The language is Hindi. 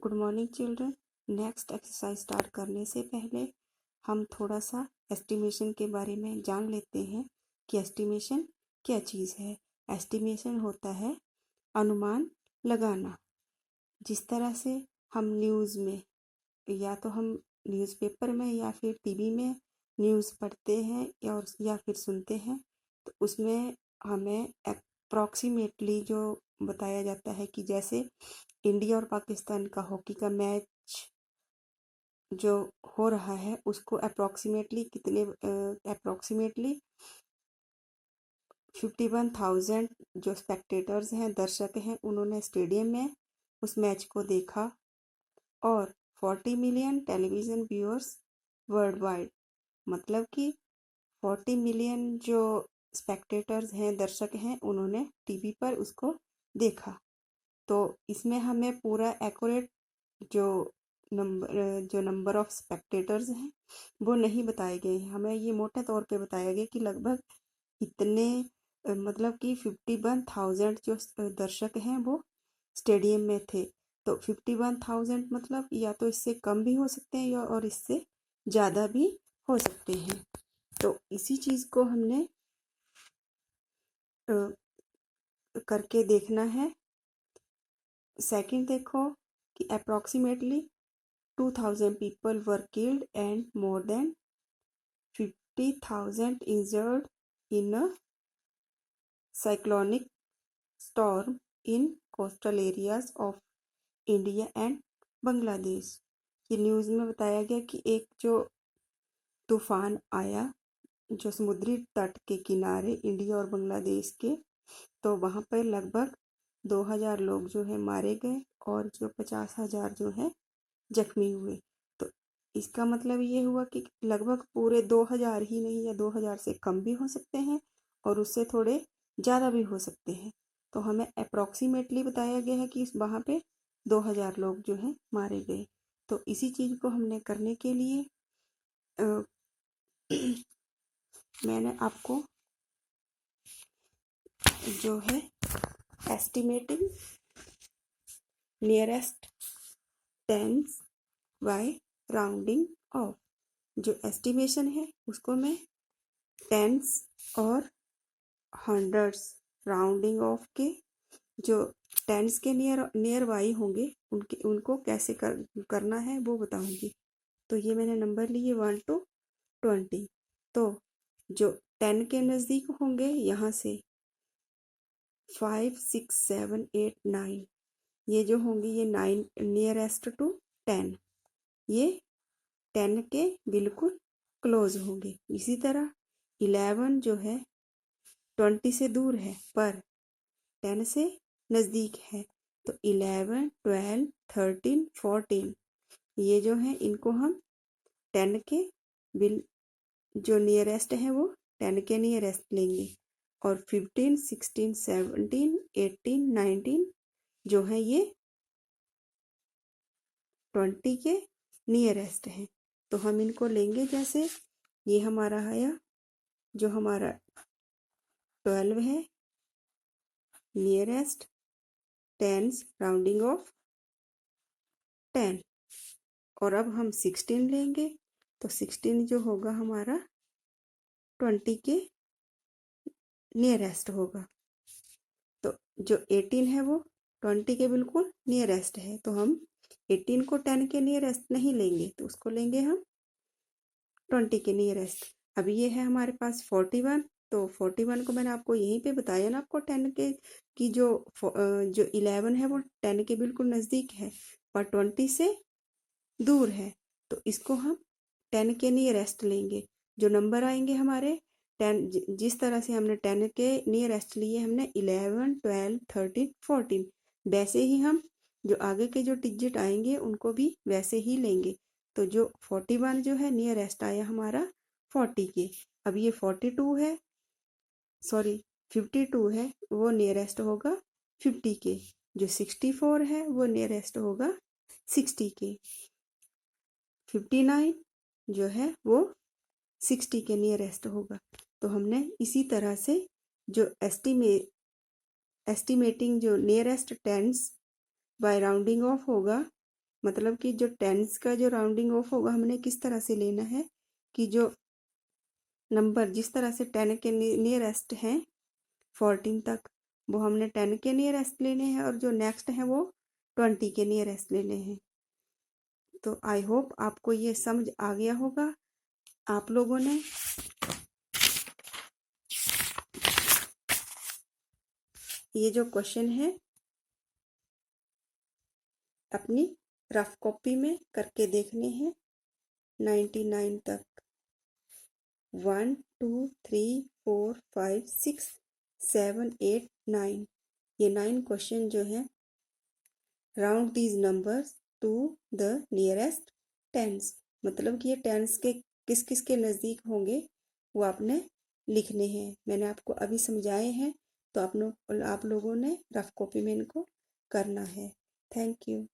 Good morning children. Next exercise start करने से पहले हम थोड़ा सा एस्टिमेशन के बारे में जान लेते हैं कि एस्टिमेशन क्या चीज़ है। एस्टिमेशन होता है अनुमान लगाना। जिस तरह से हम न्यूज़ में या तो हम न्यूज़पेपर में या फिर टीवी में न्यूज़ पढ़ते हैं या फिर सुनते हैं, तो उसमें हमें अप्रॉक्सीमेटली जो बताया जाता है कि जैसे इंडिया और पाकिस्तान का हॉकी का मैच जो हो रहा है उसको अप्रॉक्सीमेटली 51,000 जो स्पेक्टेटर्स हैं, दर्शक हैं, उन्होंने स्टेडियम में उस मैच को देखा और 40 million television viewers world wide, मतलब कि 40 मिलियन जो स्पेक्टेटर्स हैं, दर्शक हैं, उन्होंने टीवी पर उसको देखा। तो इसमें हमें पूरा एक्यूरेट जो नंबर ऑफ स्पेक्टेटर्स हैं वो नहीं बताए गए हैं। हमें ये मोटे तौर पे बताया गया कि लगभग इतने मतलब कि 51,000 जो दर्शक हैं वो स्टेडियम में थे। तो 51,000 मतलब या तो इससे कम भी हो सकते हैं और इससे ज़्यादा भी हो सकते हैं। तो इसी चीज़ को हमने करके देखना है। सेकंड देखो कि approximately 2,000 people were killed and more than 50,000 injured in a cyclonic storm in coastal areas of India and Bangladesh. ये न्यूज़ में बताया गया कि एक जो तूफान आया जो समुद्री तट के किनारे इंडिया और बांग्लादेश के, तो वहाँ पर लगभग 2,000 लोग जो है मारे गए और जो 50,000 जो है जख्मी हुए। तो इसका मतलब ये हुआ कि लगभग पूरे 2,000 ही नहीं, या 2,000 से कम भी हो सकते हैं और उससे थोड़े ज़्यादा भी हो सकते हैं। तो हमें अप्रॉक्सीमेटली बताया गया है कि वहाँ पे 2,000 लोग जो हैं मारे गए। तो इसी चीज़ को हमने करने के लिए मैंने आपको जो है estimating nearest tens by rounding off, जो एस्टिमेशन है उसको मैं टेंस और हंड्रेड्स राउंडिंग ऑफ के जो टेंस के नियर बाई होंगे उनको कैसे करना है वो बताऊंगी। तो ये मैंने नंबर लिए 1 to 20। तो जो 10 के नज़दीक होंगे यहाँ से 5, 6, 7, 8, 9, ये जो होंगे ये 9 नियरेस्ट टू 10, ये 10 के बिल्कुल क्लोज होंगे। इसी तरह 11 जो है 20 से दूर है पर 10 से नज़दीक है, तो 11, 12, 13, 14 ये जो है इनको हम 10 के बिल जो नियरेस्ट है वो 10 के नियरेस्ट लेंगे और 15, 16, 17, 18, 19 जो है ये 20 के नियरेस्ट है। तो हम इनको लेंगे, जैसे ये हमारा है जो हमारा 12 है नियरेस्ट टेंस राउंडिंग ऑफ 10, और अब हम 16 लेंगे तो 16 जो होगा हमारा 20 के नियरेस्ट होगा। तो जो 18 है वो 20 के बिल्कुल नियरेस्ट है, तो हम 18 को 10 के नियरेस्ट नहीं लेंगे, तो उसको लेंगे हम 20 के नियरेस्ट। अब ये है हमारे पास 41, तो 41 को मैंने आपको यहीं पे बताया ना, आपको 10 के की जो 11 है वो 10 के बिल्कुल नज़दीक है पर 20 से दूर है, तो इसको हम 10 के नियरेस्ट लेंगे। जो नंबर आएंगे हमारे 10, जिस तरह से हमने 10 के नियरेस्ट लिए, हमने 11, 12, 13, 14, वैसे ही हम जो आगे के जो डिजिट आएंगे उनको भी वैसे ही लेंगे। तो जो 41 जो है नियरेस्ट आया हमारा 40 के। अब ये 42 है, सॉरी 52 है, वो नियरेस्ट होगा 50 के। जो 64 है वो नियरेस्ट होगा 60 के। 59 जो है वो 60 के नियरेस्ट होगा। तो हमने इसी तरह से जो एस्टिमेटिंग जो nearest tens by rounding off होगा मतलब कि जो टेंस का जो राउंडिंग ऑफ होगा हमने किस तरह से लेना है कि जो नंबर जिस तरह से 10 के नियरेस्ट हैं 14 तक, वो हमने 10 के नियरेस्ट लेने हैं और जो नेक्स्ट है वो 20 के नियरेस्ट लेने हैं। तो आई होप आपको ये समझ आ गया होगा। आप लोगों ने ये जो क्वेश्चन है अपनी रफ कॉपी में करके देखने हैं 99 तक। 1 2 3 4 5 6 7 8 9, ये 9 क्वेश्चन जो है round these numbers to the nearest tens, मतलब कि ये टेंस के किस किस के नज़दीक होंगे वो आपने लिखने हैं। मैंने आपको अभी समझाए हैं, तो आप लोगों ने रफ कॉपी में इनको करना है। Thank you.